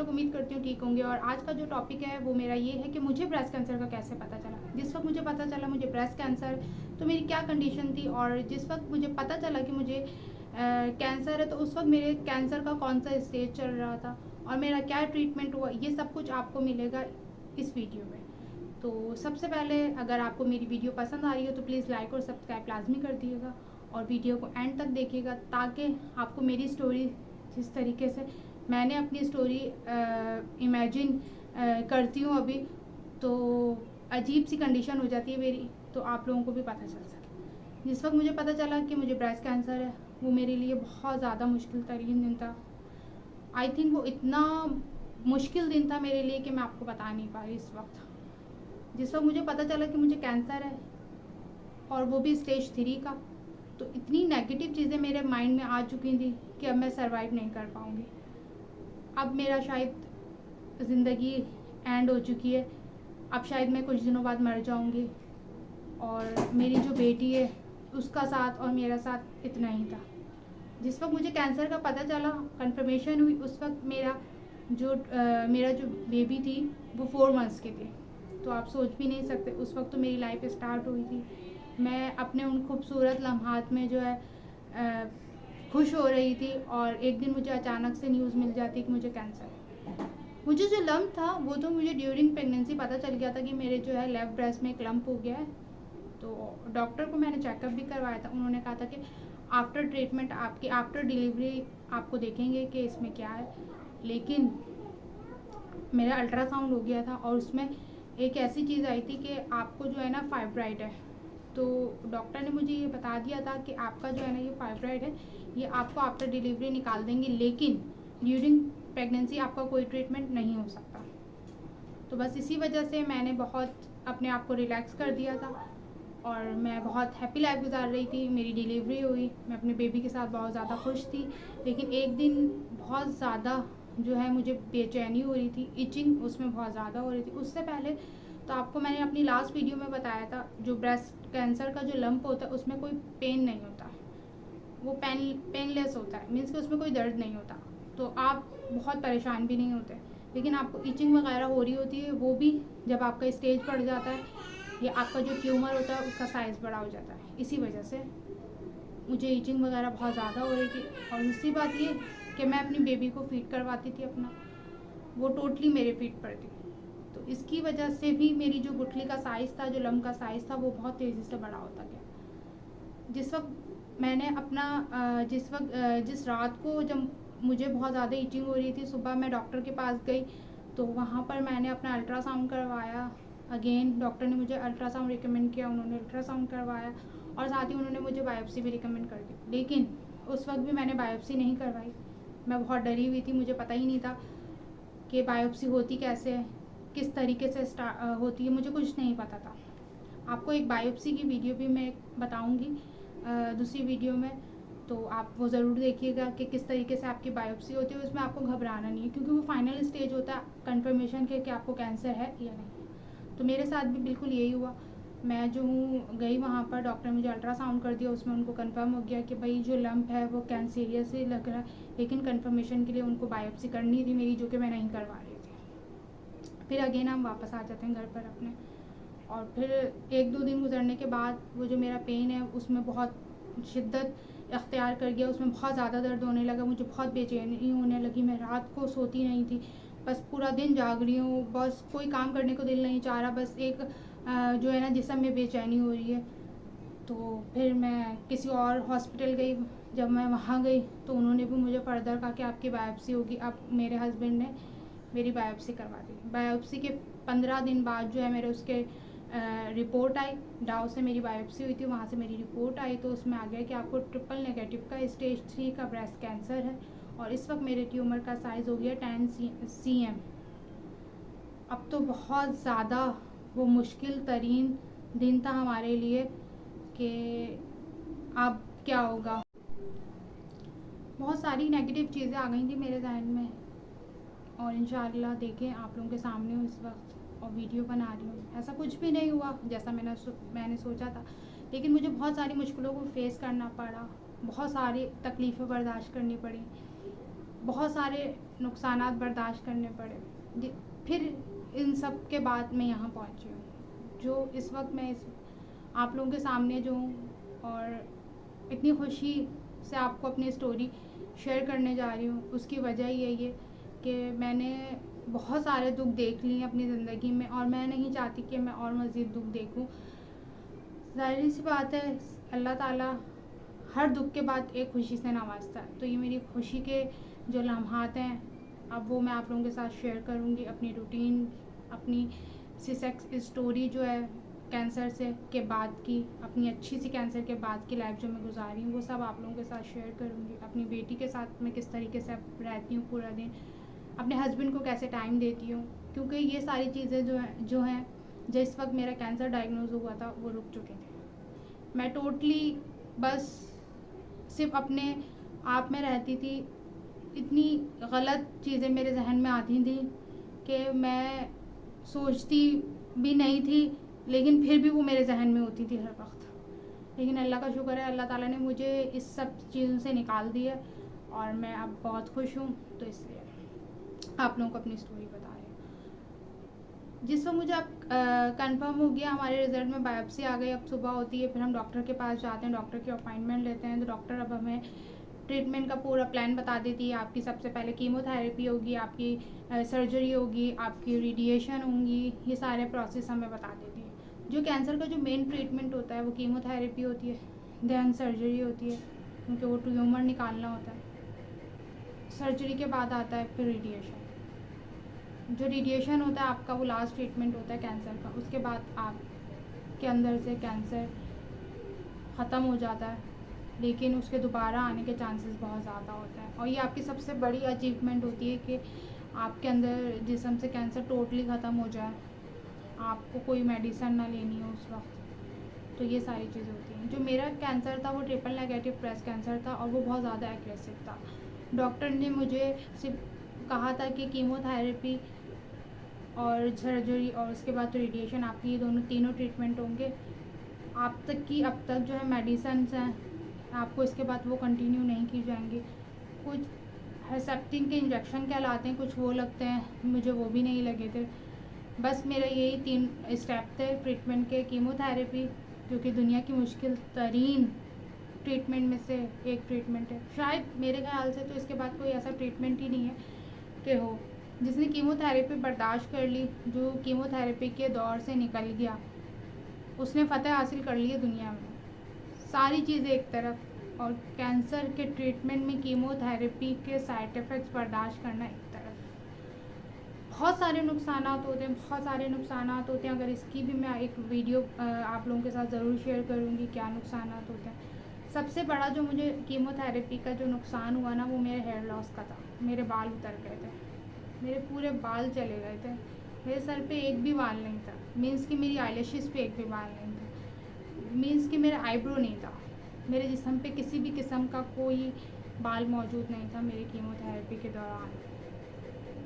लोग उम्मीद करती हूँ ठीक होंगे। और आज का जो टॉपिक है वो मेरा ये है कि मुझे ब्रेस्ट कैंसर का कैसे पता चला। जिस वक्त मुझे पता चला मुझे ब्रेस्ट कैंसर, तो मेरी क्या कंडीशन थी, और जिस वक्त मुझे पता चला कि मुझे कैंसर है तो उस वक्त मेरे कैंसर का कौन सा स्टेज चल रहा था और मेरा क्या ट्रीटमेंट हुआ, ये सब कुछ आपको मिलेगा इस वीडियो में। तो सबसे पहले अगर आपको मेरी वीडियो पसंद आ रही है तो प्लीज़ लाइक और सब्सक्राइब लाजमी कर दिएगा और वीडियो को एंड तक देखिएगा, ताकि आपको मेरी स्टोरी जिस तरीके से मैंने अपनी स्टोरी इमेजिन करती हूँ अभी, तो अजीब सी कंडीशन हो जाती है मेरी, तो आप लोगों को भी पता चल सके। जिस वक्त मुझे पता चला कि मुझे ब्रेस्ट कैंसर है वो मेरे लिए बहुत ज़्यादा मुश्किल तरीन दिन था। आई थिंक वो इतना मुश्किल दिन था मेरे लिए कि मैं आपको बता नहीं पा रही इस वक्त। जिस वक्त मुझे पता चला कि मुझे कैंसर है और वो भी स्टेज 3 का, तो इतनी नेगेटिव चीज़ें मेरे माइंड में आ चुकी थी कि अब मैं सरवाइव नहीं कर पाऊँगी। अब मेरा शायद ज़िंदगी एंड हो चुकी है, अब शायद मैं कुछ दिनों बाद मर जाऊँगी और मेरी जो बेटी है उसका साथ और मेरा साथ इतना ही था। जिस वक्त मुझे कैंसर का पता चला, कंफर्मेशन हुई, उस वक्त मेरा जो बेबी थी वो 4 मंथ्स के थे। तो आप सोच भी नहीं सकते उस वक्त तो मेरी लाइफ स्टार्ट हुई थी। मैं अपने उन खूबसूरत लम्हात में जो है खुश हो रही थी और एक दिन मुझे अचानक से न्यूज़ मिल जाती कि मुझे कैंसर है। मुझे जो लम्प था वो तो मुझे ड्यूरिंग प्रेगनेंसी पता चल गया था कि मेरे जो है लेफ्ट ब्रेस्ट में एक लम्प हो गया है। तो डॉक्टर को मैंने चेकअप भी करवाया था, उन्होंने कहा था कि आफ्टर ट्रीटमेंट आपकी आफ्टर डिलीवरी आपको देखेंगे कि इसमें क्या है। लेकिन मेरा अल्ट्रासाउंड हो गया था और उसमें एक ऐसी चीज़ आई थी कि आपको जो है ना फाइब्राइड है। तो डॉक्टर ने मुझे ये बता दिया था कि आपका जो है ना ये फाइब्राइड है, ये आपको आफ्टर डिलीवरी निकाल देंगे, लेकिन ड्यूरिंग प्रेगनेंसी आपका कोई ट्रीटमेंट नहीं हो सकता। तो बस इसी वजह से मैंने बहुत अपने आप को रिलैक्स कर दिया था और मैं बहुत हैप्पी लाइफ गुजार रही थी। मेरी डिलीवरी हुई, मैं अपने बेबी के साथ बहुत ज़्यादा खुश थी। लेकिन एक दिन बहुत ज़्यादा जो है मुझे बेचैनी हो रही थी, इचिंग उसमें बहुत ज़्यादा हो रही थी। उससे पहले तो आपको मैंने अपनी लास्ट वीडियो में बताया था, जो ब्रेस्ट कैंसर का जो लंप होता है उसमें कोई पेन नहीं होता, वो पेनलेस होता है, मीन्स कि उसमें कोई दर्द नहीं होता, तो आप बहुत परेशान भी नहीं होते। लेकिन आपको इचिंग वगैरह हो रही होती है, वो भी जब आपका स्टेज बढ़ जाता है या आपका जो ट्यूमर होता है उसका साइज़ बड़ा हो जाता है। इसी वजह से मुझे इचिंग वगैरह बहुत ज़्यादा हो रही थी। और दूसरी बात ये कि मैं अपनी बेबी को फीड करवाती थी अपना, वो टोटली मेरे पेट पर थी, तो इसकी वजह से भी मेरी जो गुठली का साइज़ था, जो लम्ब का साइज़ था, वो बहुत तेज़ी से बड़ा होता गया। जिस वक्त मैंने अपना जिस रात को जब मुझे बहुत ज़्यादा इचिंग हो रही थी, सुबह मैं डॉक्टर के पास गई तो वहाँ पर मैंने अपना अल्ट्रासाउंड करवाया। अगेन डॉक्टर ने मुझे अल्ट्रासाउंड रिकमेंड किया, उन्होंने अल्ट्रासाउंड करवाया और साथ ही उन्होंने मुझे बायोप्सी भी रिकमेंड कर दी। लेकिन उस वक्त भी मैंने बायोप्सी नहीं करवाई, मैं बहुत डरी हुई थी, मुझे पता ही नहीं था कि बायोप्सी होती कैसे है, किस तरीके से होती है, मुझे कुछ नहीं पता था। आपको एक बायोप्सी की वीडियो भी मैं बताऊंगी दूसरी वीडियो में, तो आप वो ज़रूर देखिएगा कि किस तरीके से आपकी बायोप्सी होती है। उसमें आपको घबराना नहीं है, क्योंकि वो फाइनल स्टेज होता है कंफर्मेशन के कि आपको कैंसर है या नहीं। तो मेरे साथ भी बिल्कुल यही हुआ। मैं जो हूँ गई वहाँ पर, डॉक्टर ने मुझे अल्ट्रासाउंड कर दिया, उसमें उनको कंफर्म हो गया कि भाई जो लंप है वो कैंसरियस ही लग रहा है, लेकिन कंफर्मेशन के लिए उनको बायोप्सी करनी थी मेरी, जो कि मैं नहीं करवा रही थी। फिर अगेन हम वापस आ जाते हैं घर पर अपने, और फिर 1-2 दिन गुजरने के बाद वो जो मेरा पेन है उसमें बहुत शिद्दत अख्तियार कर गया, उसमें बहुत ज़्यादा दर्द होने लगा, मुझे बहुत बेचैनी होने लगी। मैं रात को सोती नहीं थी, बस पूरा दिन जाग रही हूँ, बस कोई काम करने को दिल नहीं चाह रहा, बस एक जो है ना जिस्म में बेचैनी हो रही है। तो फिर मैं किसी और हॉस्पिटल गई। जब मैं वहाँ गई तो उन्होंने भी मुझे फर्दर कहा कि आपकी बायोप्सी होगी। अब मेरे हस्बैंड ने मेरी बायोप्सी करवा दी। बायोप्सी के 15 दिन बाद जो है मेरे उसके रिपोर्ट आई। डाव से मेरी बायोप्सी हुई थी, वहाँ से मेरी रिपोर्ट आई, तो उसमें आ गया कि आपको ट्रिपल नेगेटिव का स्टेज 3 का ब्रेस्ट कैंसर है और इस वक्त मेरे ट्यूमर का साइज़ हो गया 10 cm। अब तो बहुत ज़्यादा वो मुश्किल तरीन दिन था हमारे लिए कि अब क्या होगा। बहुत सारी नेगेटिव चीज़ें आ गई थी मेरे जहन में, और इंशाअल्लाह देखें आप लोगों के सामने हूँ इस वक्त और वीडियो बना रही हूँ। ऐसा कुछ भी नहीं हुआ जैसा मैंने सोचा था, लेकिन मुझे बहुत सारी मुश्किलों को फेस करना पड़ा, बहुत सारी तकलीफ़ें बर्दाश्त करनी पड़ी, बहुत सारे नुकसानात बर्दाश्त करने पड़े। फिर इन सब के बाद मैं यहाँ पहुँची हूँ, जो इस वक्त मैं आप लोगों के सामने जो हूँ, और इतनी खुशी से आपको अपनी स्टोरी शेयर करने जा रही हूँ। उसकी वजह यही है कि मैंने बहुत सारे दुख देख लिए अपनी ज़िंदगी में, और मैं नहीं चाहती कि मैं और मज़ीद दुख देखूँ। ज़ाहिर सी बात है, अल्लाह ताला हर दुख के बाद एक खुशी से नवाजता है। तो ये मेरी खुशी के जो लम्हात हैं, अब वो मैं आप लोगों के साथ शेयर करूँगी। अपनी रूटीन, अपनी C-सेक्स स्टोरी जो है कैंसर से के बाद की, अपनी अच्छी सी कैंसर के बाद की लाइफ जो मैं गुजारी हूँ, वो सब आप लोगों के साथ शेयर करूँगी। अपनी बेटी के साथ मैं किस तरीके से रहती हूँ पूरा दिन, अपने हस्बैंड को कैसे टाइम देती हूँ, क्योंकि ये सारी चीज़ें जो हैं जिस वक्त मेरा कैंसर डायग्नोज हुआ था वो रुक चुके थे। मैं टोटली बस सिर्फ अपने आप में रहती थी। इतनी गलत चीज़ें मेरे जहन में आती थी कि मैं सोचती भी नहीं थी, लेकिन फिर भी वो मेरे जहन में होती थी हर वक्त। लेकिन अल्लाह का शुक्र है, अल्लाह ताला ने मुझे इस सब चीज़ों से निकाल दिया और मैं अब बहुत खुश हूँ। तो इसलिए आप लोगों को अपनी स्टोरी बता रही हूँ। जिस वक्त मुझे अब कंफर्म हो गया, हमारे रिज़ल्ट में बायोप्सी आ गई, अब सुबह होती है, फिर हम डॉक्टर के पास जाते हैं, डॉक्टर की अपॉइंटमेंट लेते हैं। तो डॉक्टर अब हमें ट्रीटमेंट का पूरा प्लान बता देती है। आपकी सबसे पहले कीमोथेरेपी होगी, आपकी सर्जरी होगी, आपकी रेडिएशन होंगी, ये सारे प्रोसेस हमें बता देती है। जो कैंसर का जो मेन ट्रीटमेंट होता है वो कीमोथेरेपी होती है, दैन सर्जरी होती है, क्योंकि वो ट्यूमर निकालना होता है। सर्जरी के बाद आता है फिर रेडिएशन। जो रेडिएशन होता है आपका, वो लास्ट ट्रीटमेंट होता है कैंसर का। उसके बाद आपके अंदर से कैंसर ख़त्म हो जाता है, लेकिन उसके दोबारा आने के चांसेस बहुत ज़्यादा होता है। और ये आपकी सबसे बड़ी अचीवमेंट होती है कि आपके अंदर जिस्म से कैंसर टोटली ख़त्म हो जाए, आपको कोई मेडिसिन ना लेनी हो उस वक्त। तो ये सारी चीज़ें होती हैं। जो मेरा कैंसर था वो ट्रिपल नेगेटिव ब्रेस्ट कैंसर था, और वो बहुत ज़्यादा एग्रेसिव था। डॉक्टर ने मुझे सिर्फ कहा था कि कीमोथेरेपी और सर्जरी और उसके बाद तो रेडिएशन, आपकी ये तीनों ट्रीटमेंट होंगे। अब तक जो है मेडिसिन हैं, आपको इसके बाद वो कंटिन्यू नहीं की जाएंगी। कुछ हेसेप्टिन के इंजेक्शन कहलाते हैं, कुछ वो लगते हैं, मुझे वो भी नहीं लगे थे। बस मेरा यही 3 स्टेप थे ट्रीटमेंट के। कीमोथेरेपी, जो कि दुनिया की मुश्किल तरीन ट्रीटमेंट में से एक ट्रीटमेंट है। शायद मेरे ख्याल से तो इसके बाद कोई ऐसा ट्रीटमेंट ही नहीं है कि हो, जिसने कीमोथेरेपी बर्दाश्त कर ली, जो कीमोथेरेपी के दौर से निकल गया, उसने फ़तह हासिल कर ली है दुनिया में। सारी चीज़ें एक तरफ, और कैंसर के ट्रीटमेंट में कीमोथेरेपी के साइड इफ़ेक्ट्स बर्दाश्त करना एक तरफ। बहुत सारे नुकसानात होते हैं, बहुत सारे नुकसानात होते हैं। अगर इसकी भी मैं एक वीडियो आप लोगों के साथ ज़रूर शेयर करूँगी क्या नुकसानात होते हैं। सबसे बड़ा जो मुझे कीमोथेरेपी का जो नुकसान हुआ ना, वो मेरे हेयर लॉस का था। मेरे बाल उतर गए थे, मेरे पूरे बाल चले गए थे, मेरे सर पे एक भी बाल नहीं था। मीन्स कि मेरी आईलैशेस पे एक भी बाल नहीं था। मीन्स कि मेरा आईब्रो नहीं था। मेरे जिस्म पे किसी भी किस्म का कोई बाल मौजूद नहीं था मेरे कीमोथेरेपी के दौरान।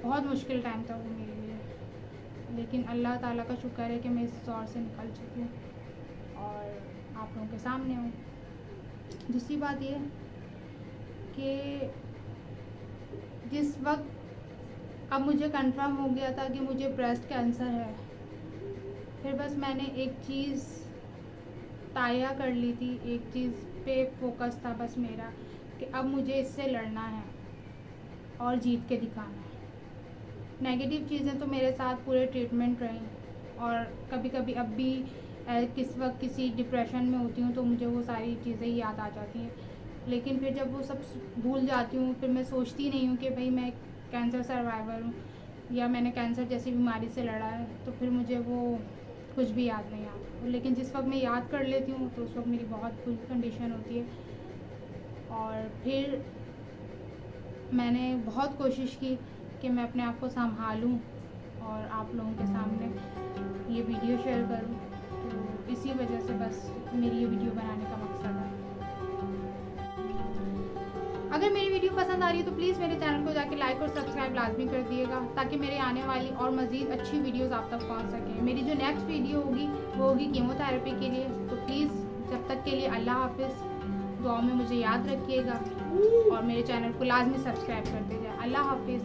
बहुत मुश्किल टाइम था वो मेरे लिए, लेकिन अल्लाह ताला का शुक्र है कि मैं इस दौर से निकल चुकी हूँ और आप लोगों के सामने हूँ। दूसरी बात ये कि जिस वक्त अब मुझे कंफर्म हो गया था कि मुझे ब्रेस्ट कैंसर है, फिर बस मैंने एक चीज़ ताया कर ली थी, एक चीज़ पे फोकस था बस मेरा, कि अब मुझे इससे लड़ना है और जीत के दिखाना है। नेगेटिव चीज़ें तो मेरे साथ पूरे ट्रीटमेंट रहीं, और कभी कभी अब भी किस वक्त किसी डिप्रेशन में होती हूँ तो मुझे वो सारी चीज़ें याद आ जाती हैं। लेकिन फिर जब वो सब भूल जाती हूँ, फिर मैं सोचती नहीं हूँ कि भाई मैं कैंसर सर्वाइवर हूँ या मैंने कैंसर जैसी बीमारी से लड़ा है, तो फिर मुझे वो कुछ भी याद नहीं आता। लेकिन जिस वक्त मैं याद कर लेती हूँ तो उस वक्त मेरी बहुत बुरी कंडीशन होती है। और फिर मैंने बहुत कोशिश की कि मैं अपने आप को संभालूँ और आप लोगों के सामने ये वीडियो शेयर करूँ। तो इसी वजह से बस मेरी ये वीडियो बनाने का मकसद है। अगर मेरी वीडियो पसंद आ रही है तो प्लीज़ मेरे चैनल को जाके लाइक और सब्सक्राइब लाजमी कर दिएगा, ताकि मेरे आने वाली और मज़ीद अच्छी वीडियोस आप तक पहुंच सकें। मेरी जो नेक्स्ट वीडियो होगी वो होगी कीमोथेरेपी के लिए। तो प्लीज़ जब तक के लिए अल्लाह हाफिज़। दुआओं में मुझे याद रखिएगा और मेरे चैनल को लाजमी सब्सक्राइब करते जाए। अल्लाह हाफिज़।